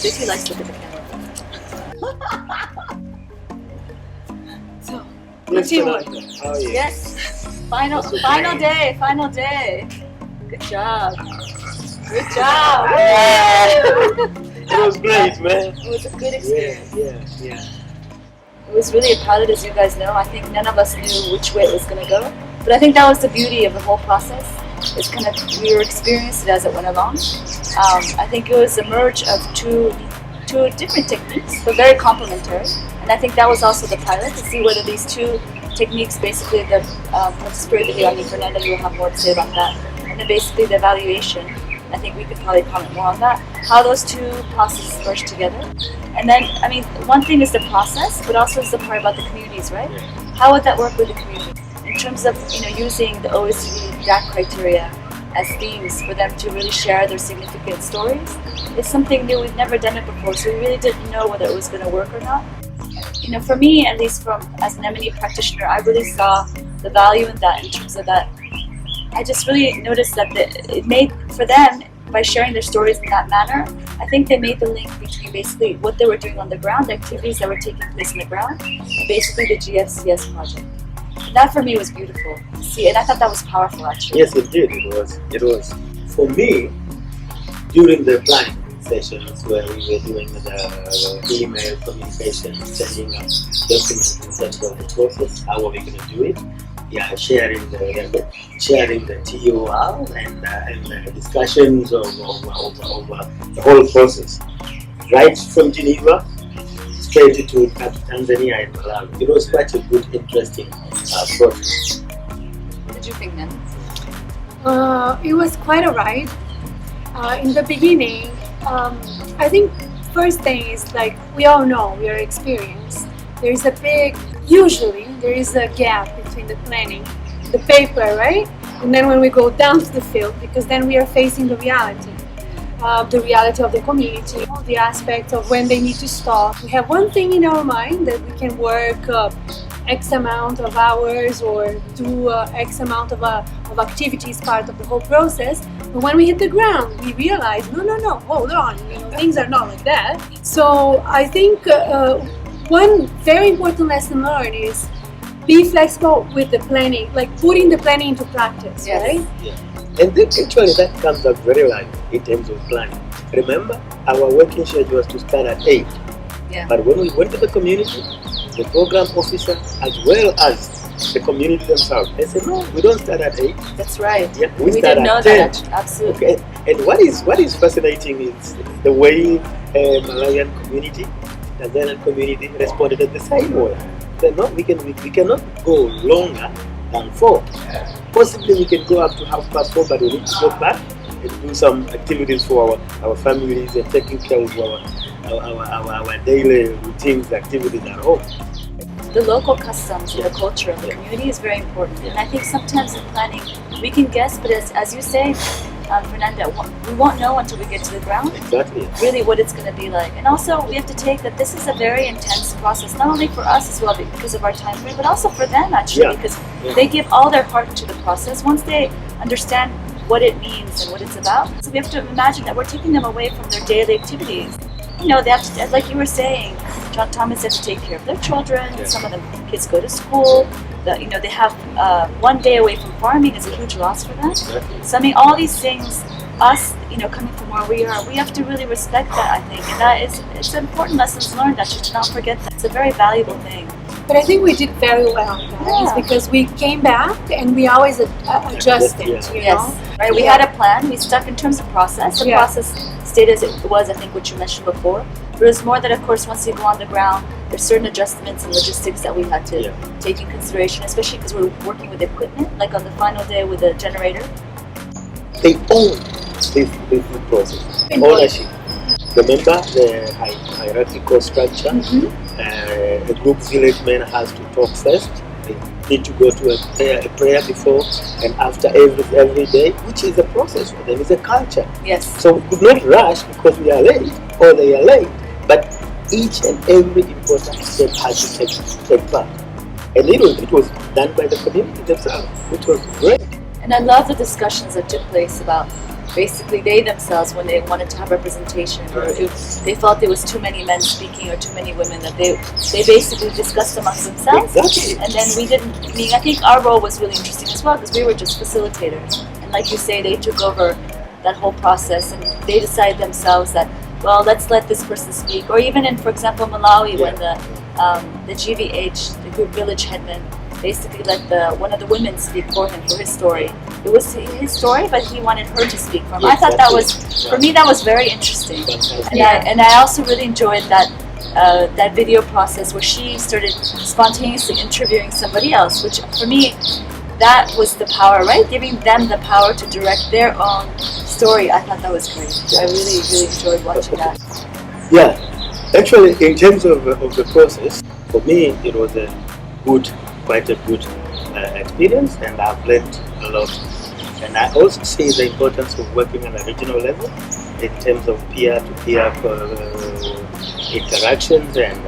Vicky likes to look at the camera. So, continue. Oh, yeah. Yes. Final day. Good job. Good job. It was great, man. It was a good experience. Yeah. It was really a pilot, as you guys know. I think none of us knew which way it was going to go. But I think that was the beauty of the whole process. It's kind of, we were experiencing it as it went along. I think it was a merge of two different techniques, but very complementary. And I think that was also the pilot, to see whether these two techniques, basically the participatory video, I mean, Fernanda, you will have more to say about that. And then basically the evaluation, I think we could probably comment more on that, how those two processes merge together. And then, I mean, one thing is the process, but also is the part about the communities, right? How would that work with the community? In terms of, using the OECD DAC criteria as themes for them to really share their significant stories. It's something new, we've never done it before, so we really didn't know whether it was going to work or not. For me, at least as an M&E practitioner, I really saw the value in that, in terms of that. I just really noticed that it made, for them, by sharing their stories in that manner, I think they made the link between basically what they were doing on the ground, the activities that were taking place on the ground, and basically the GFCS project. That for me was beautiful to see, and I thought that was powerful actually. Yes, indeed, it was. For me, during the planning sessions where we were doing the email communication, sending out documents in terms of the process, how are we going to do it? Yeah, sharing the TOR and the discussions of the whole process, right from Geneva straight to Tanzania and Malawi. It was quite a good, interesting process. What did you think, then? It was quite alright. In the beginning, I think first thing is, like, we all know, we are experienced. Usually there is a gap between the planning, the paper, right? And then when we go down to the field, because then we are facing the reality of the community, the aspect of when they need to stop. We have one thing in our mind that we can work X amount of hours or do X amount of activities part of the whole process. But when we hit the ground, we realize, no, hold on, things are not like that. So I think one very important lesson learned is be flexible with the planning, like putting the planning into practice, yes. Right? Yeah. And then actually that comes up very light in terms of planning. Remember, our working schedule was to start at 8. Yeah. But when we went to the community, the program officer as well as the community themselves, they said, no, we don't start at 8. That's right. Yeah, we start didn't know at 10. that, absolutely. Okay. And what is fascinating is the way Malawian community, Tanzanian community responded in the same way. They said, no, we cannot go longer than 4. Possibly we can go up to 4:30, but we need to go back and do some activities for our families and taking care of our daily routines, activities at home. The local customs and the culture of the community is very important. And I think sometimes in planning, we can guess, but as you say, Fernanda, we won't know until we get to the ground. Exactly. Really what it's going to be like. And also we have to take that this is a very intense process, not only for us as well because of our time frame, but also for them actually, because they give all their heart to the process. Once they understand what it means and what it's about, so we have to imagine that we're taking them away from their daily activities. They have to, like you were saying, John Thomas, have to take care of their children. Yeah. Some of the kids go to school. They have 1 day away from farming is a huge loss for them. Exactly. So I mean, all these things, us, coming from where we are, we have to really respect that. I think, and it's important lessons learned that you should not forget that. It's a very valuable thing. But I think we did very well, guys, because we came back and we always adjusted. Yes, right. We had a plan. We stuck in terms of process. The process stayed as it was. I think what you mentioned before. There was more that, of course, once you go on the ground, there's certain adjustments and logistics that we had to take in consideration, especially because we're working with equipment, like on the final day with the generator. They own this process. Ownership. Remember the hierarchical structure? A group village man has to talk first. They need to go to a prayer before and after every day, which is a process for them. It's a culture. Yes. So we could not rush because we are late or they are late. But each and every important step had to take part. And it was done by the community themselves, which was great. And I love the discussions that took place about basically they themselves, when they wanted to have representation, or if they felt there was too many men speaking or too many women, that they basically discussed amongst themselves. Exactly. And then we didn't. I mean, I think our role was really interesting as well, because we were just facilitators. And like you say, they took over that whole process, and they decided themselves that, well, let's let this person speak. Or even in, for example, Malawi, when the GVH, the group village headman, basically let one of the women speak for him for his story. It was his story, but he wanted her to speak for him. I thought that was, for me, that was very interesting. And I also really enjoyed that video process where she started spontaneously interviewing somebody else, which for me, that was the power, right? Giving them the power to direct their own story. I thought that was great. I really, really enjoyed watching that. Yeah, actually, in terms of the process, for me, it was quite a good experience, and I've learned a lot. And I also see the importance of working on a regional level in terms of peer-to-peer interactions and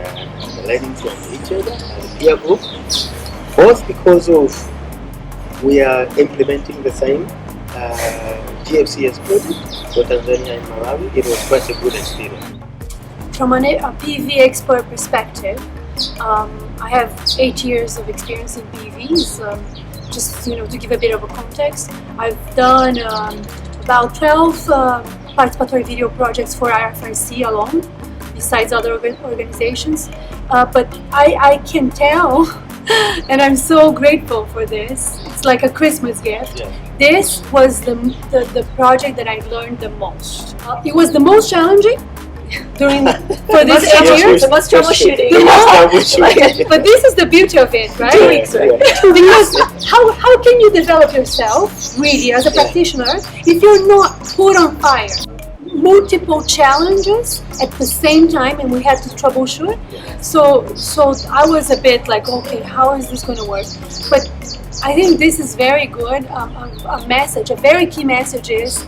learning from each other as a peer group, both because of we are implementing the same GFCS project for Tanzania and Malawi. It was quite a good experience. From a PV expert perspective, I have 8 years of experience in PVs. Just to give a bit of a context, I've done about 12 participatory video projects for IFRC alone, besides other organizations. But I can tell, and I'm so grateful for this. It's like a Christmas gift. Yeah. This was the project that I learned the most. It was the most challenging for this 8 years. The most troubleshooting. But this is the beauty of it, right? 2 weeks, right? Because how can you develop yourself really as a practitioner if you're not put on fire? Multiple challenges at the same time, and we had to troubleshoot. So I was a bit like, okay, how is this going to work? But I think this is very good. A message, a very key message is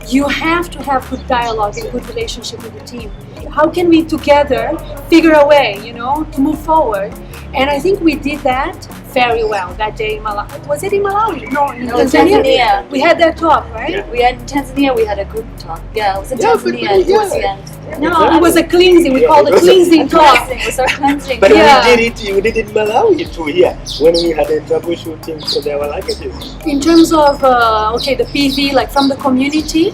you have to have good dialogue and good relationship with the team. How can we together figure a way, to move forward? And I think we did that very well that day in Malawi. Was it in Malawi? No, in Tanzania. We had that talk, right? Yeah. We had in Tanzania. We had a group talk. Yeah, it was in Tanzania towards the end. No, it was a cleansing. We called it cleansing talk. It was our cleansing. But Yeah. you did it in Malawi too here, when we had a troubleshooting for their languages. In terms of the PV, like from the community,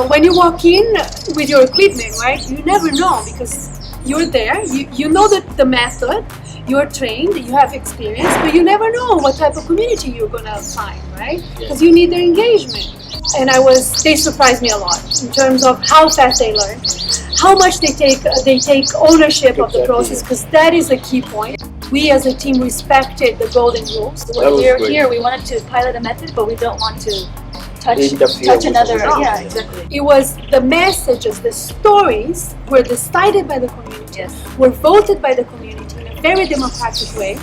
when you walk in with your equipment, right? You never know because you're there. You know the method. You're trained. You have experience, but you never know what type of community you're gonna find, right? Because you need their engagement. And they surprised me a lot in terms of how fast they learn, how much they take ownership of the process, because that is a key point. We as a team respected the golden rules. When we were here, we wanted to pilot a method, but we don't want to touch another. Yeah, exactly. It was the messages, the stories were decided by the community, Yes. were voted by the community in a very democratic way.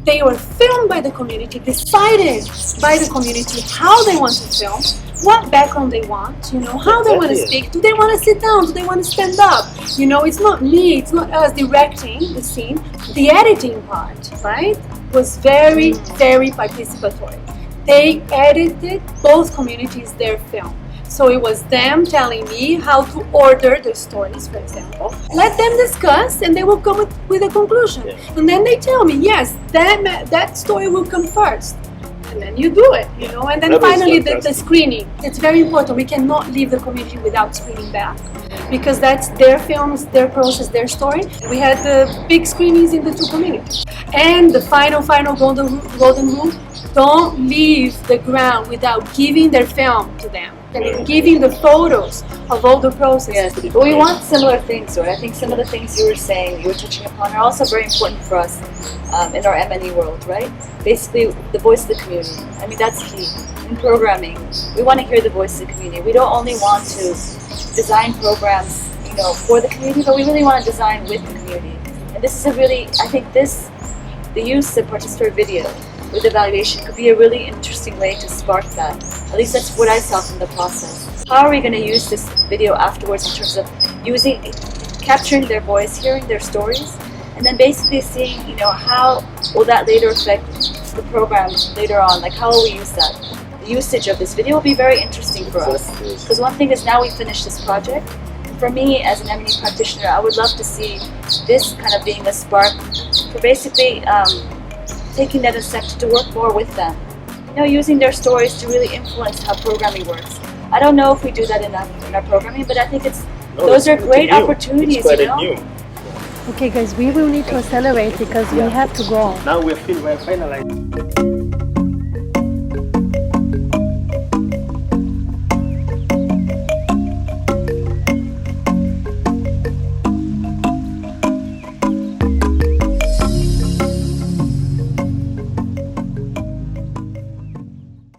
They were filmed by the community, decided by the community how they want to film, what background they want, how they want to speak. Do they want to sit down? Do they want to stand up? It's not me, it's not us directing the scene. The editing part, right, was very, very participatory. They edited both communities their film. So it was them telling me how to order the stories, for example. Let them discuss and they will come with a conclusion. Yeah. And then they tell me, yes, that story will come first. And then you do it, And then That was finally the fantastic. screening. It's very important. We cannot leave the community without screening back, because that's their films, their process, their story. We had the big screenings in the two communities. And the final golden rule, don't leave the ground without giving their film to them and giving the photos of all the process. Yes, but we want similar things, right? I think some of the things you were saying, you were touching upon, are also very important for us in our M&E world, right? Basically, the voice of the community. I mean, that's key. In programming, we want to hear the voice of the community. We don't only want to design programs, for the community, but we really want to design with the community. And this is the use of participatory video with evaluation could be a really interesting way to spark that. At least that's what I saw from the process. How are we going to use this video afterwards in terms of capturing their voice, hearing their stories, and then basically seeing, how will that later affect the program later on? Like, how will we use that? usage of this video will be very interesting for us. Because one thing is now we finished this project. For me, as an M&E practitioner, I would love to see this kind of being a spark for basically taking that a step to work more with them. You know, using their stories to really influence how programming works. I don't know if we do that enough in our programming, but I think those are great opportunities, you know? New. Okay guys, we will need to accelerate because we have to go. Now we're finalizing.